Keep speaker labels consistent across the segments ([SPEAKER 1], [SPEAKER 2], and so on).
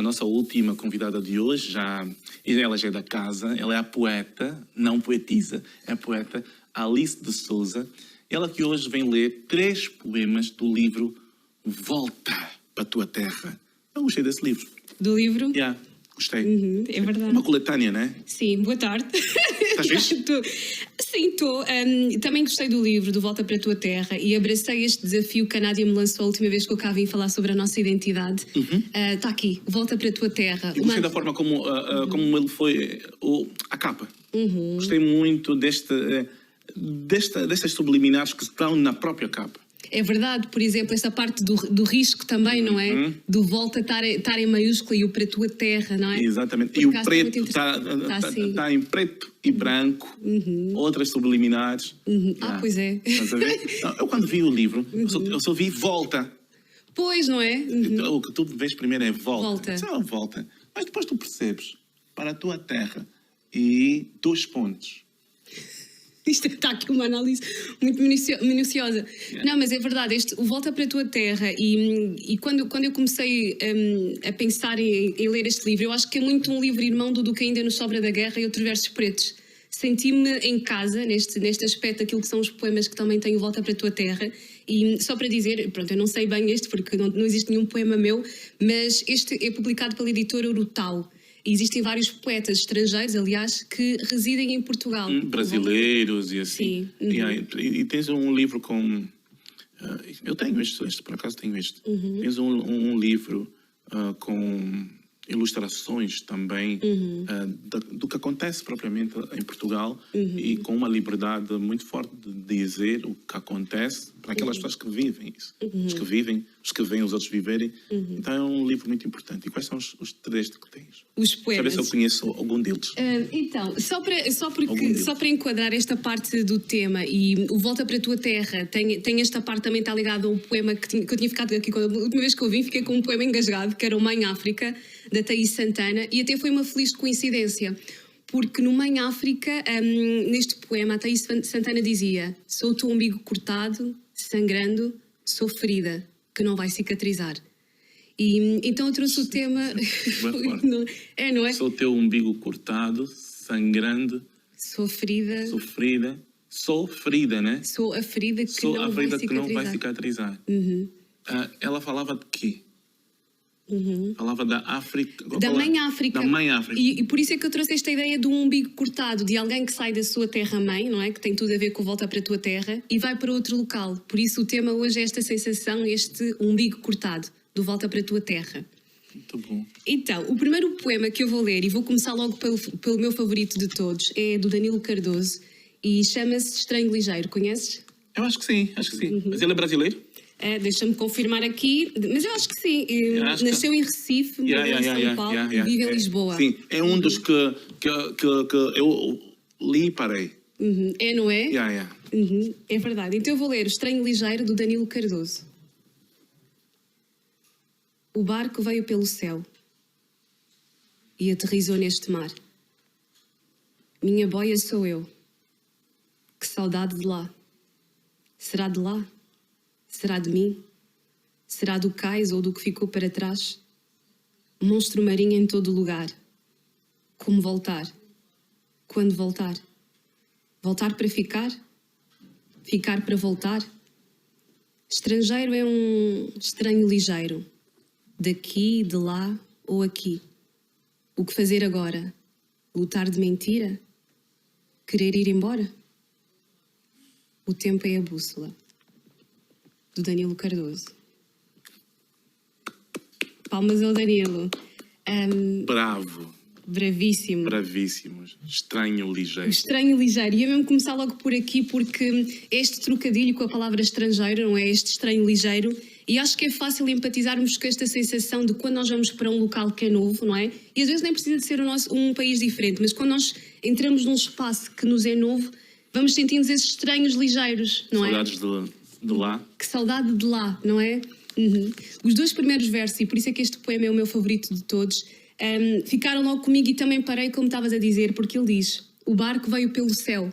[SPEAKER 1] a nossa última convidada de hoje. Ela já é da casa, ela é a poeta, não poetisa, é a poeta Alice de Souza. Ela que hoje vem ler 3 poemas do livro Volta para a Tua Terra. Eu gostei desse livro.
[SPEAKER 2] Do livro?
[SPEAKER 1] Gostei.
[SPEAKER 2] É verdade.
[SPEAKER 1] Uma coletânea, não é?
[SPEAKER 2] Sim, boa tarde.
[SPEAKER 1] Estás fixe?
[SPEAKER 2] Sim, estou. Também gostei do livro, do Volta para a Tua Terra, e abracei este desafio que a Nádia me lançou a última vez que eu cá vim falar sobre a nossa identidade. Está aqui, Volta para a Tua Terra.
[SPEAKER 1] E gostei da forma como ele foi, a capa. Gostei muito destas subliminares que estão na própria capa.
[SPEAKER 2] É verdade, por exemplo, esta parte do risco também, não é? Do volta estar em maiúscula e o para a tua terra, não é?
[SPEAKER 1] Exatamente. E o preto está em preto e branco, outras subliminares.
[SPEAKER 2] Pois é.
[SPEAKER 1] Estás a ver? Eu quando vi o livro, eu só vi volta.
[SPEAKER 2] Pois, não é?
[SPEAKER 1] O que tu vês primeiro é volta.
[SPEAKER 2] Volta.
[SPEAKER 1] Volta. Mas depois tu percebes, para a tua terra, e 2 pontos.
[SPEAKER 2] Isto está aqui uma análise muito minuciosa. Não, mas é verdade, o Volta para a Tua Terra, e quando eu comecei a pensar em ler este livro, eu acho que é muito um livro irmão do que ainda nos sobra da guerra e outros versos pretos. Senti-me em casa, neste aspecto, aquilo que são os poemas que também têm o Volta para a Tua Terra. E só para dizer, pronto, eu não sei bem este, porque não existe nenhum poema meu, mas este é publicado pela editora Urutau. E existem vários poetas estrangeiros, aliás, que residem em Portugal.
[SPEAKER 1] Brasileiros e assim.
[SPEAKER 2] Sim.
[SPEAKER 1] E tens um livro com... eu tenho este, por acaso tenho este. Tens um livro com ilustrações também do que acontece propriamente em Portugal e com uma liberdade muito forte de dizer o que acontece para aquelas pessoas que vivem isso. Os que vivem, os que veem os outros viverem. Então é um livro muito importante. E quais são os 3 que tens?
[SPEAKER 2] Os poemas.
[SPEAKER 1] Deixa eu ver se eu conheço algum deles.
[SPEAKER 2] Então, só para enquadrar esta parte do tema, e o Volta para a Tua Terra tem esta parte também está ligada ao poema que eu tinha ficado aqui, a última vez que eu vim fiquei com um poema engasgado, que era o Mãe África, da Thaís Santana, e até foi uma feliz coincidência, porque no Mãe África, neste poema, a Thaís Santana dizia: sou o teu umbigo cortado, sangrando, sou ferida, que não vai cicatrizar. E então eu trouxe o tema... não é?
[SPEAKER 1] Sou o teu umbigo cortado, sangrando...
[SPEAKER 2] Sou ferida...
[SPEAKER 1] Sou ferida, né?
[SPEAKER 2] Sou a ferida que não vai cicatrizar.
[SPEAKER 1] Ela falava de quê? Falava da África...
[SPEAKER 2] Da Mãe África.
[SPEAKER 1] Da Mãe África.
[SPEAKER 2] E por isso é que eu trouxe esta ideia do umbigo cortado, de alguém que sai da sua terra-mãe, não é? Que tem tudo a ver com Volta para a Tua Terra, e vai para outro local. Por isso o tema hoje é esta sensação, este umbigo cortado, do Volta para a Tua Terra.
[SPEAKER 1] Muito bom.
[SPEAKER 2] Então, o primeiro poema que eu vou ler, e vou começar logo pelo meu favorito de todos, é do Danilo Cardoso, e chama-se Estranho Ligeiro. Conheces?
[SPEAKER 1] Eu acho que sim. Mas ele é brasileiro?
[SPEAKER 2] Deixa-me confirmar aqui, mas eu acho que sim. Nasceu em Recife, morou em São Paulo, vive em Lisboa.
[SPEAKER 1] Sim, é um dos que eu li e parei.
[SPEAKER 2] É, não é?
[SPEAKER 1] É
[SPEAKER 2] verdade. Então eu vou ler o Estranho Ligeiro, do Danilo Cardoso. O barco veio pelo céu e aterrissou neste mar. Minha boia sou eu. Que saudade de lá. Será de lá? Será de mim? Será do cais ou do que ficou para trás? Monstro marinho em todo lugar. Como voltar? Quando voltar? Voltar para ficar? Ficar para voltar? Estrangeiro é um estranho ligeiro. Daqui, de lá ou aqui. O que fazer agora? Lutar de mentira? Querer ir embora? O tempo é a bússola. Do Danilo Cardoso. Palmas ao Danilo.
[SPEAKER 1] Bravo.
[SPEAKER 2] Bravíssimo.
[SPEAKER 1] Bravíssimos. Estranho ligeiro.
[SPEAKER 2] Estranho ligeiro. E eu mesmo começar logo por aqui, porque este trocadilho com a palavra estrangeiro, não é? Este estranho ligeiro. E acho que é fácil empatizarmos com esta sensação de quando nós vamos para um local que é novo, não é? E às vezes nem precisa de ser um país diferente, mas quando nós entramos num espaço que nos é novo, vamos sentindo esses estranhos ligeiros, não é?
[SPEAKER 1] Saudades de lá.
[SPEAKER 2] Que saudade de lá, não é? Os 2 primeiros versos, e por isso é que este poema é o meu favorito de todos, ficaram logo comigo e também parei, como estavas a dizer, porque ele diz: o barco veio pelo céu.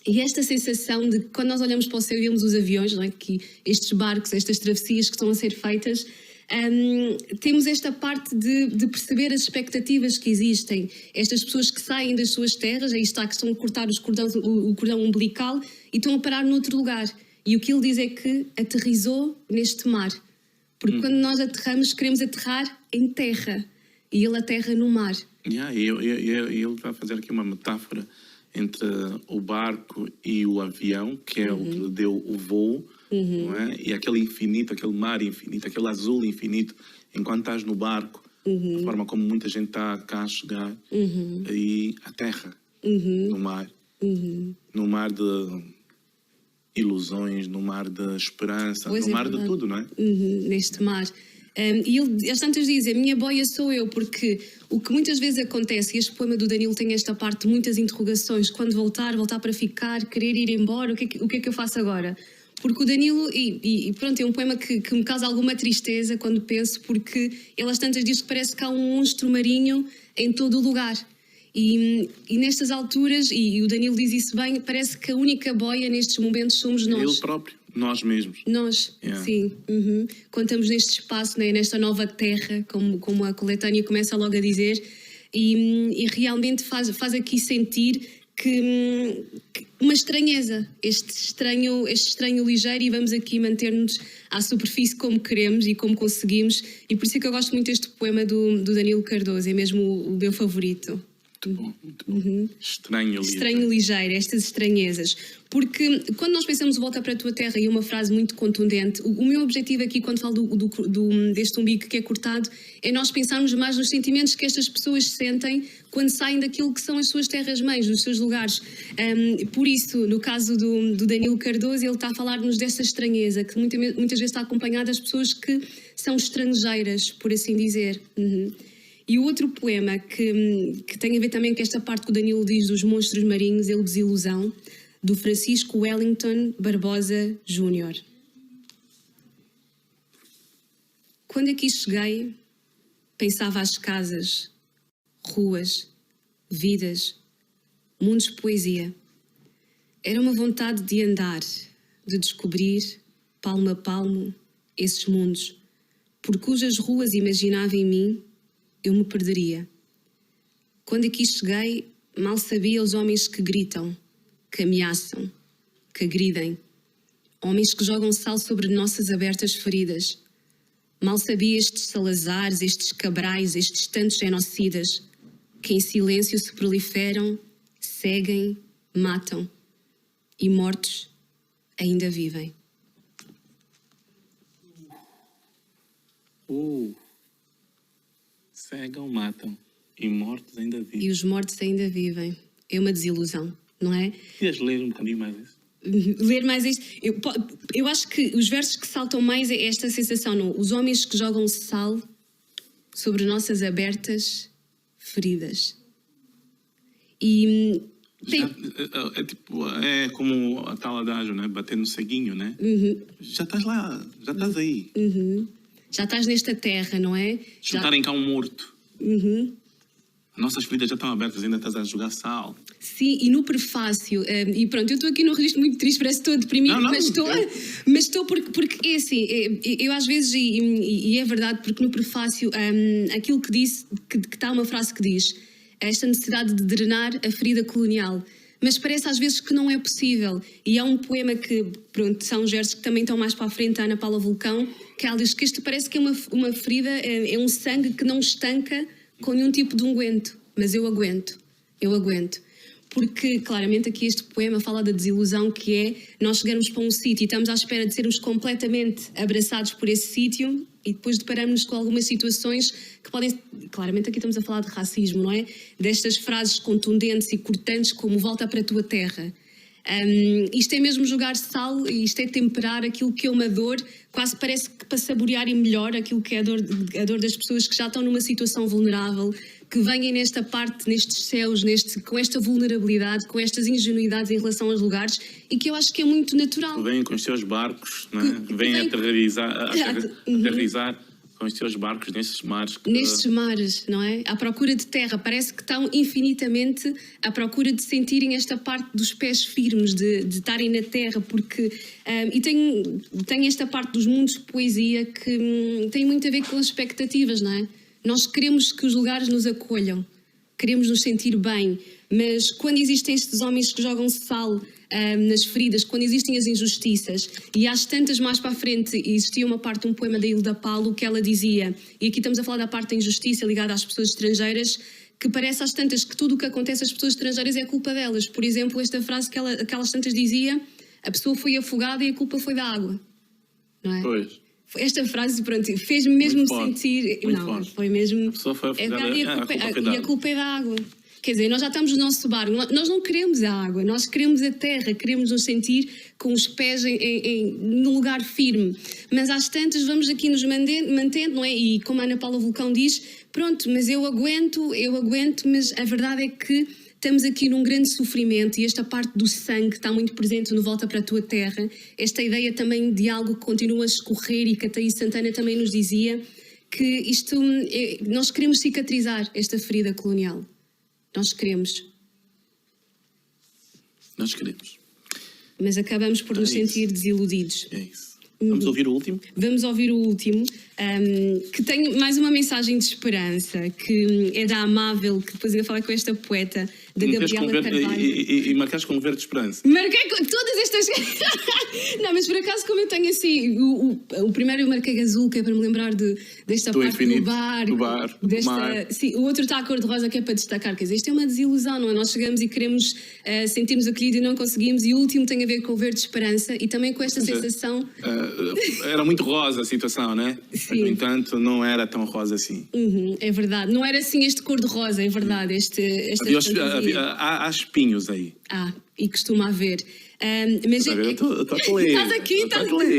[SPEAKER 2] E esta sensação de que quando nós olhamos para o céu e vemos os aviões, não é? Que estes barcos, estas travessias que estão a ser feitas, temos esta parte de perceber as expectativas que existem. Estas pessoas que saem das suas terras, aí está, que estão a cortar o cordão umbilical e estão a parar noutro lugar. E o que ele diz é que aterrizou neste mar. Porque quando nós aterramos, queremos aterrar em terra. E ele aterra no mar.
[SPEAKER 1] E ele vai fazer aqui uma metáfora entre o barco e o avião, que é o que lhe deu o voo, não é? E aquele infinito, aquele mar infinito, aquele azul infinito, enquanto estás no barco, a forma como muita gente está cá a chegar, e a terra, no mar. No mar de ilusões, no mar de esperança,
[SPEAKER 2] Pois
[SPEAKER 1] no
[SPEAKER 2] é,
[SPEAKER 1] mar de
[SPEAKER 2] verdade.
[SPEAKER 1] tudo, não é?
[SPEAKER 2] Neste mar. E ele às tantas diz, a minha boia sou eu, porque o que muitas vezes acontece, e este poema do Danilo tem esta parte de muitas interrogações, quando voltar para ficar, querer ir embora, o que é que eu faço agora? Porque o Danilo, e pronto, é um poema que me causa alguma tristeza quando penso, porque ele às tantas diz que parece que há um monstro marinho em todo o lugar. E nestas alturas, e o Danilo diz isso bem, parece que a única boia nestes momentos somos nós.
[SPEAKER 1] Ele próprio, nós mesmos.
[SPEAKER 2] Nós,
[SPEAKER 1] Yeah.
[SPEAKER 2] sim. Quando estamos neste espaço, né, nesta nova terra, como a coletânea começa logo a dizer, e realmente faz aqui sentir que uma estranheza, este estranho ligeiro, e vamos aqui manter-nos à superfície como queremos e como conseguimos, e por isso é que eu gosto muito deste poema do Danilo Cardoso, é mesmo o meu favorito.
[SPEAKER 1] Muito bom, muito bom.
[SPEAKER 2] Estranho ligeiro, estas estranhezas. Porque quando nós pensamos volta para a tua terra, e uma frase muito contundente, o meu objetivo aqui quando falo deste umbigo que é cortado, é nós pensarmos mais nos sentimentos que estas pessoas sentem quando saem daquilo que são as suas terras-mães, dos seus lugares. Por isso, no caso do Danilo Cardoso, ele está a falar-nos dessa estranheza, que muitas vezes está acompanhada das pessoas que são estrangeiras, por assim dizer. E o outro poema que tem a ver também com esta parte que o Danilo diz dos monstros marinhos, é o Desilusão, do Francisco Wellington Barbosa Júnior. Quando aqui cheguei, pensava às casas, ruas, vidas, mundos de poesia. Era uma vontade de andar, de descobrir, palmo a palmo, esses mundos, por cujas ruas imaginava em mim eu me perderia. Quando aqui cheguei, mal sabia os homens que gritam, que ameaçam, que agridem. Homens que jogam sal sobre nossas abertas feridas. Mal sabia estes Salazares, estes Cabrais, estes tantos genocidas, que em silêncio se proliferam, seguem, matam. E mortos ainda vivem.
[SPEAKER 1] Cegam, matam e mortos ainda vivem.
[SPEAKER 2] E os mortos ainda vivem. É uma desilusão, não é?
[SPEAKER 1] Querias ler um bocadinho mais isso?
[SPEAKER 2] Ler mais isto. Eu acho que os versos que saltam mais é esta sensação, não? Os homens que jogam sal sobre nossas abertas feridas. E
[SPEAKER 1] é como a tal adágio, né? Bater no ceguinho, né? Já estás lá, já estás aí.
[SPEAKER 2] já estás nesta terra, não é?
[SPEAKER 1] Juntarem cá um morto. Nossas feridas já estão abertas, ainda estás a jogar sal.
[SPEAKER 2] Sim, e no prefácio, e pronto, eu estou aqui num registro muito triste, parece que estou deprimida, mas estou porque é assim, eu às vezes, e é verdade, porque no prefácio, aquilo que disse, que está uma frase que diz, esta necessidade de drenar a ferida colonial, mas parece às vezes que não é possível, e há um poema que, pronto, são versos que também estão mais para a frente, a Ana Paula Vulcão, que ela diz que isto parece que é uma ferida, é um sangue que não estanca com nenhum tipo de unguento, mas eu aguento. Porque, claramente, aqui este poema fala da desilusão, que é nós chegarmos para um sítio e estamos à espera de sermos completamente abraçados por esse sítio e depois deparamos-nos com algumas situações que podem... Claramente aqui estamos a falar de racismo, não é? Destas frases contundentes e cortantes como volta para a tua terra. Isto é mesmo jogar sal e isto é temperar aquilo que é uma dor, quase parece que para saborearem melhor aquilo que é a dor das pessoas que já estão numa situação vulnerável, que venham nesta parte, nestes céus, com esta vulnerabilidade, com estas ingenuidades em relação aos lugares, e que eu acho que é muito natural.
[SPEAKER 1] Vêm com os seus barcos, não é? Vêm aterrorizar Com os seus barcos nesses mares.
[SPEAKER 2] Nestes mares, não é? À procura de terra. Parece que estão infinitamente à procura de sentirem esta parte dos pés firmes, de estarem na terra, porque... e tem esta parte dos mundos de poesia que tem muito a ver com as expectativas, não é? Nós queremos que os lugares nos acolham, queremos nos sentir bem, mas quando existem estes homens que jogam sal nas feridas, quando existem as injustiças, e às tantas mais para a frente existia uma parte de um poema da Hilda Palo que ela dizia, e aqui estamos a falar da parte da injustiça ligada às pessoas estrangeiras, que parece às tantas que tudo o que acontece às pessoas estrangeiras é culpa delas. Por exemplo, esta frase que aquelas tantas dizia, a pessoa foi afogada e a culpa foi da água, não é?
[SPEAKER 1] Pois.
[SPEAKER 2] Esta frase, pronto, fez-me mesmo
[SPEAKER 1] Muito
[SPEAKER 2] sentir...
[SPEAKER 1] muito
[SPEAKER 2] não,
[SPEAKER 1] forte.
[SPEAKER 2] foi mesmo...
[SPEAKER 1] A pessoa foi afogada,
[SPEAKER 2] e a culpa é da água. Quer dizer, nós já estamos no nosso barco, nós não queremos a água, nós queremos a terra, queremos nos sentir com os pés num lugar firme. Mas às tantas vamos aqui nos mantendo, não é? E como a Ana Paula Vulcão diz, pronto, mas eu aguento, mas a verdade é que estamos aqui num grande sofrimento e esta parte do sangue está muito presente no Volta para a Tua Terra, esta ideia também de algo que continua a escorrer e que a Thaís Santana também nos dizia, que isto, nós queremos cicatrizar esta ferida colonial. Nós queremos.
[SPEAKER 1] Nós queremos.
[SPEAKER 2] Mas acabamos por nos sentir desiludidos.
[SPEAKER 1] É isso. Vamos ouvir o último?
[SPEAKER 2] Vamos ouvir o último, que tem mais uma mensagem de esperança, que é da Amável, que depois ia falar com esta poeta, da Gabriela Carvalho.
[SPEAKER 1] E marcaste com um verde de esperança.
[SPEAKER 2] Marquei todas estas... Não, mas por acaso como eu tenho assim... O primeiro eu marquei azul, que é para me lembrar desta
[SPEAKER 1] Do
[SPEAKER 2] parte
[SPEAKER 1] infinito,
[SPEAKER 2] do bar.
[SPEAKER 1] do mar.
[SPEAKER 2] Sim, o outro está a cor de rosa, que é para destacar. Quer dizer, isto é uma desilusão, não é? Nós chegamos e queremos sentirmos acolhido e não conseguimos. E o último tem a ver com o verde de esperança e também com esta sensação...
[SPEAKER 1] Era muito rosa a situação, né?
[SPEAKER 2] Sim.
[SPEAKER 1] Mas, no entanto, não era tão rosa assim.
[SPEAKER 2] É verdade. Não era assim este cor de rosa, é verdade.
[SPEAKER 1] Há espinhos aí.
[SPEAKER 2] E costuma haver. Mas
[SPEAKER 1] Estou a ler.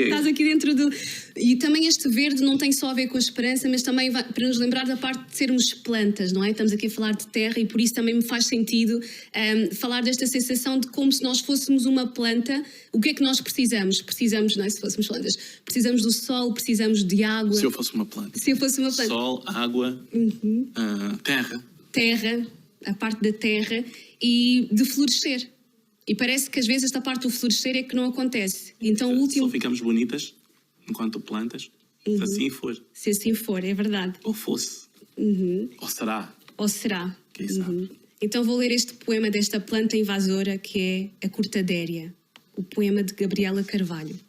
[SPEAKER 2] Estás aqui dentro do... E também este verde não tem só a ver com a esperança, mas também para nos lembrar da parte de sermos plantas, não é? Estamos aqui a falar de terra e por isso também me faz sentido falar desta sensação de como se nós fôssemos uma planta. O que é que nós precisamos? Precisamos, não é? Se fôssemos plantas, precisamos do sol, precisamos de água.
[SPEAKER 1] Se eu fosse uma planta.
[SPEAKER 2] Se eu fosse uma planta.
[SPEAKER 1] Sol, água, terra.
[SPEAKER 2] Terra, a parte da terra e de florescer. E parece que às vezes esta parte do florescer é que não acontece. Então o último...
[SPEAKER 1] Só ficamos bonitas enquanto plantas, se assim for.
[SPEAKER 2] Se assim for, é verdade.
[SPEAKER 1] Ou fosse. Ou será.
[SPEAKER 2] Ou será.
[SPEAKER 1] Quem sabe.
[SPEAKER 2] Então vou ler este poema desta planta invasora que é a Cortadéria. O poema de Gabriela Carvalho.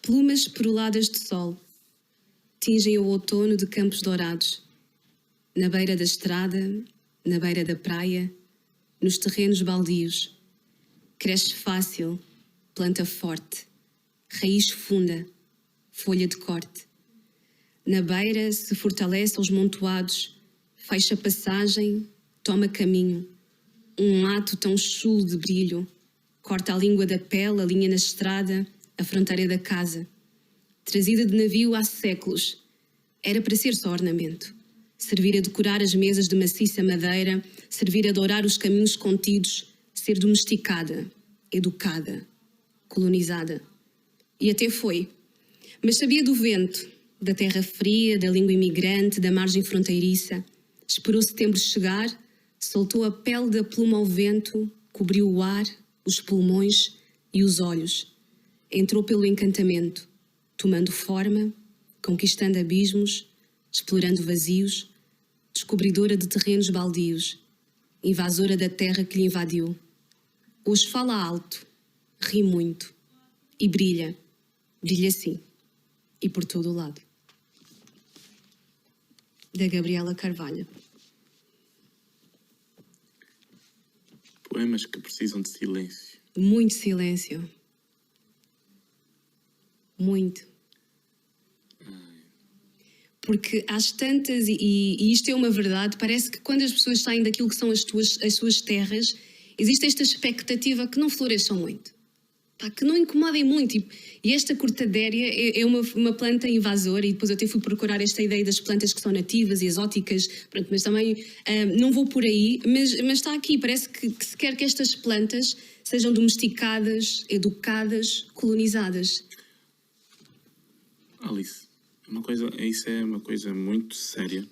[SPEAKER 2] Plumas peroladas de sol tingem o outono de campos dourados. Na beira da estrada, na beira da praia, nos terrenos baldios. Cresce fácil, planta forte, raiz funda, folha de corte. Na beira se fortalece aos montoados, fecha passagem, toma caminho. Um ato tão chulo de brilho, corta a língua da pele, alinha na estrada, a fronteira da casa. Trazida de navio há séculos, era para ser só ornamento. Servir a decorar as mesas de maciça madeira, servir a dourar os caminhos contidos, ser domesticada, educada, colonizada. E até foi. Mas sabia do vento, da terra fria, da língua imigrante, da margem fronteiriça. Esperou setembro chegar, soltou a pele da pluma ao vento, cobriu o ar, os pulmões e os olhos. Entrou pelo encantamento, tomando forma, conquistando abismos, explorando vazios, descobridora de terrenos baldios, invasora da terra que lhe invadiu. Hoje fala alto, ri muito e brilha, brilha sim, e por todo o lado. Da Gabriela Carvalho.
[SPEAKER 1] Poemas que precisam de silêncio.
[SPEAKER 2] Muito silêncio. Muito. Porque às tantas, e isto é uma verdade, parece que quando as pessoas saem daquilo que são as suas terras, existe esta expectativa que não floresçam muito. Que não incomodem muito. E esta cortadéria é uma planta invasora, e depois eu até fui procurar esta ideia das plantas que são nativas e exóticas, pronto, mas também não vou por aí, mas está aqui, parece que se quer que estas plantas sejam domesticadas, educadas, colonizadas.
[SPEAKER 1] Alice, isso é uma coisa muito séria.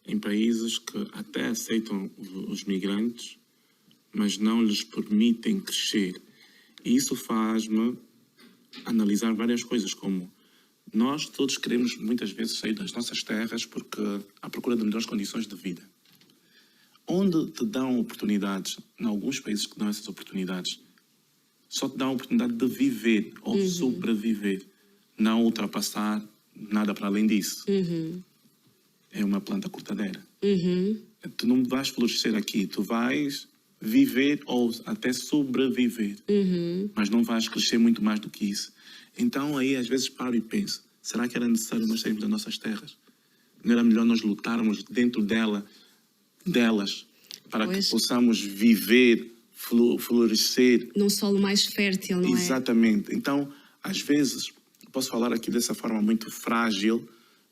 [SPEAKER 1] Em países que até aceitam os migrantes, mas não lhes permitem crescer. E isso faz-me analisar várias coisas, como nós todos queremos muitas vezes sair das nossas terras porque à procura de melhores condições de vida. Onde te dão oportunidades, em alguns países que dão essas oportunidades, só te dão a oportunidade de viver ou sobreviver, não ultrapassar nada para além disso. É uma planta cortadeira. Tu não vais florescer aqui, tu vais viver ou até sobreviver, mas não vais crescer muito mais do que isso. Então aí às vezes paro e penso, será que era necessário nós sairmos das nossas terras? Não era melhor nós lutarmos dentro delas para que possamos viver, florescer?
[SPEAKER 2] Num solo mais fértil, não é?
[SPEAKER 1] Exatamente. Então, às vezes, posso falar aqui dessa forma muito frágil,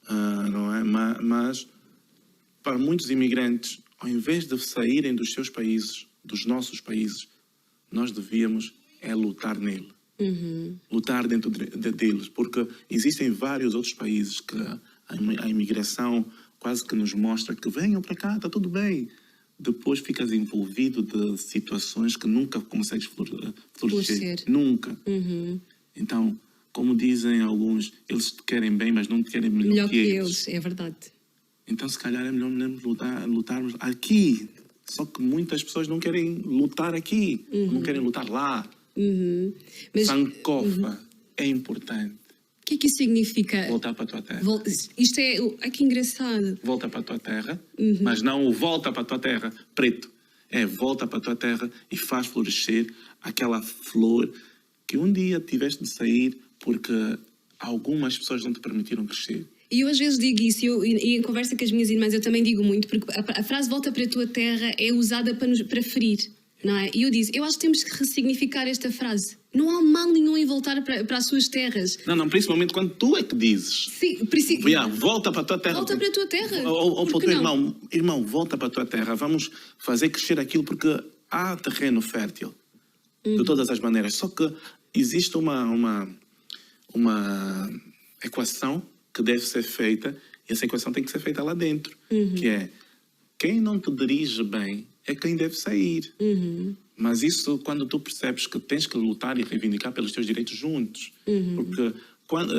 [SPEAKER 1] não é? Mas para muitos imigrantes, ao invés de saírem dos seus países, dos nossos países, nós devíamos lutar nele. Lutar dentro deles, porque existem vários outros países que a imigração quase que nos mostra que venham para cá, está tudo bem. Depois ficas envolvido de situações que nunca consegues florescer. Nunca. Então, como dizem alguns, eles te querem bem, mas não te querem melhor que eles.
[SPEAKER 2] É verdade.
[SPEAKER 1] Então, se calhar é melhor lutarmos aqui. Só que muitas pessoas não querem lutar aqui, não querem lutar lá.
[SPEAKER 2] Mas,
[SPEAKER 1] Sankofa é importante.
[SPEAKER 2] O que é que isso significa?
[SPEAKER 1] Voltar para a tua terra.
[SPEAKER 2] Isto é... Ai, que engraçado.
[SPEAKER 1] Volta para a tua terra, mas não o volta para a tua terra preto. É volta para a tua terra e faz florescer aquela flor que um dia tiveste de sair porque algumas pessoas não te permitiram crescer.
[SPEAKER 2] E eu às vezes digo isso, e em conversa com as minhas irmãs eu também digo muito, porque a frase volta para a tua terra é usada para ferir, não é? E eu disse, eu acho que temos que ressignificar esta frase. Não há mal nenhum em voltar para as suas terras.
[SPEAKER 1] Não, principalmente quando tu é que dizes.
[SPEAKER 2] Sim,
[SPEAKER 1] volta para a tua terra.
[SPEAKER 2] Volta para a tua terra.
[SPEAKER 1] Ou para o teu irmão, volta para a tua terra. Vamos fazer crescer aquilo porque há terreno fértil. De todas as maneiras. Só que existe uma equação que deve ser feita, e essa equação tem que ser feita lá dentro, que é, quem não te dirige bem é quem deve sair. Mas isso quando tu percebes que tens que lutar e reivindicar pelos teus direitos juntos. Porque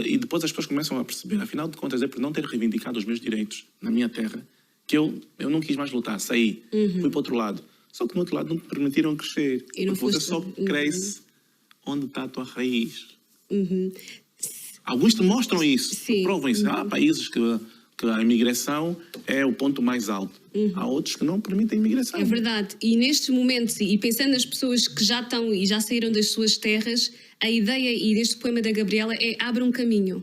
[SPEAKER 1] e depois as pessoas começam a perceber, afinal de contas, é por não ter reivindicado os meus direitos na minha terra, que eu não quis mais lutar, saí, fui para o outro lado. Só que no outro lado não te permitiram crescer. E não você só cresce onde está a tua raiz. Alguns te mostram isso, provam isso. Há países que a imigração é o ponto mais alto. Há outros que não permitem a imigração.
[SPEAKER 2] É verdade. E nestes momentos, e pensando nas pessoas que já estão e já saíram das suas terras, a ideia e deste poema da Gabriela é abram um caminho,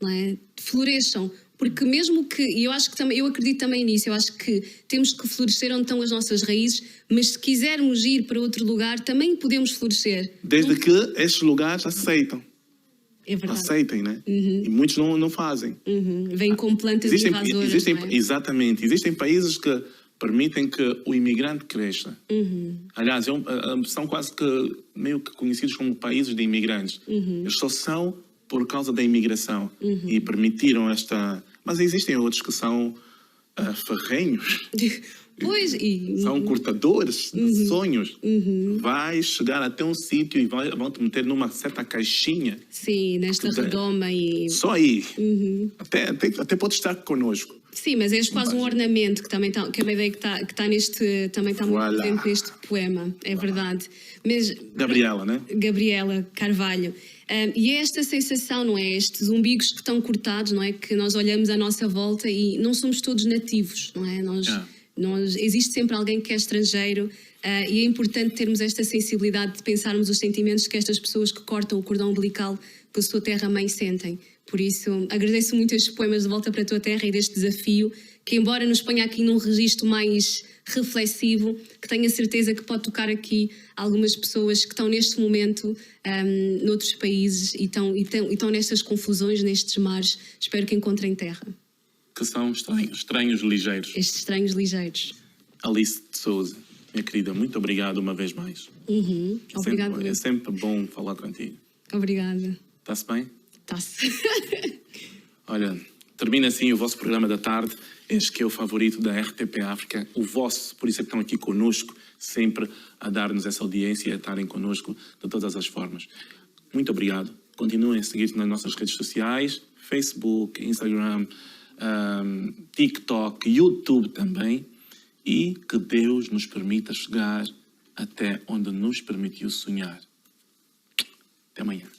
[SPEAKER 2] não é? Floresçam. Porque mesmo que, e eu acho que também, eu acredito também nisso, eu acho que temos que florescer onde estão as nossas raízes, mas se quisermos ir para outro lugar, também podemos florescer.
[SPEAKER 1] Desde que estes lugares aceitam.
[SPEAKER 2] É verdade.
[SPEAKER 1] Aceitem, né? E muitos não fazem.
[SPEAKER 2] Vêm com plantas invasoras, não é?
[SPEAKER 1] Exatamente. Existem países que permitem que o imigrante cresça. Aliás, são quase que meio que conhecidos como países de imigrantes. Eles só são por causa da imigração. E permitiram esta... Mas existem outros que são ferrenhos.
[SPEAKER 2] Pois,
[SPEAKER 1] são cortadores de sonhos. Vais chegar até um sítio e vão te meter numa certa caixinha.
[SPEAKER 2] Sim, nesta redoma e...
[SPEAKER 1] Só aí. Até pode estar connosco.
[SPEAKER 2] Sim, mas és quase um ornamento, que também está, que é uma ideia que está neste... Também está muito presente neste poema, é verdade. Mas,
[SPEAKER 1] Gabriela, né?
[SPEAKER 2] Gabriela Carvalho. E é esta sensação, não é? Estes umbigos que estão cortados, não é? Que nós olhamos à nossa volta e não somos todos nativos, não é? Existe sempre alguém que é estrangeiro e é importante termos esta sensibilidade de pensarmos os sentimentos que estas pessoas que cortam o cordão umbilical com a sua terra-mãe sentem. Por isso, agradeço muito estes poemas de Volta para a Tua Terra e deste desafio, que embora nos ponha aqui num registro mais reflexivo, que tenho a certeza que pode tocar aqui algumas pessoas que estão neste momento noutros países e estão nestas confusões, nestes mares. Espero que encontrem terra.
[SPEAKER 1] Que são estranhos ligeiros.
[SPEAKER 2] Estes estranhos ligeiros.
[SPEAKER 1] Alice de Souza, minha querida, muito obrigado uma vez mais.
[SPEAKER 2] Obrigada.
[SPEAKER 1] É sempre bom falar contigo.
[SPEAKER 2] Obrigada.
[SPEAKER 1] Está-se bem?
[SPEAKER 2] Tá-se.
[SPEAKER 1] Olha, termina assim o vosso programa da tarde, este que é o favorito da RTP África, o vosso, por isso é que estão aqui conosco, sempre a dar-nos essa audiência e a estarem conosco de todas as formas. Muito obrigado. Continuem a seguir nas nossas redes sociais, Facebook, Instagram, TikTok, YouTube também, e que Deus nos permita chegar até onde nos permitiu sonhar. Até amanhã.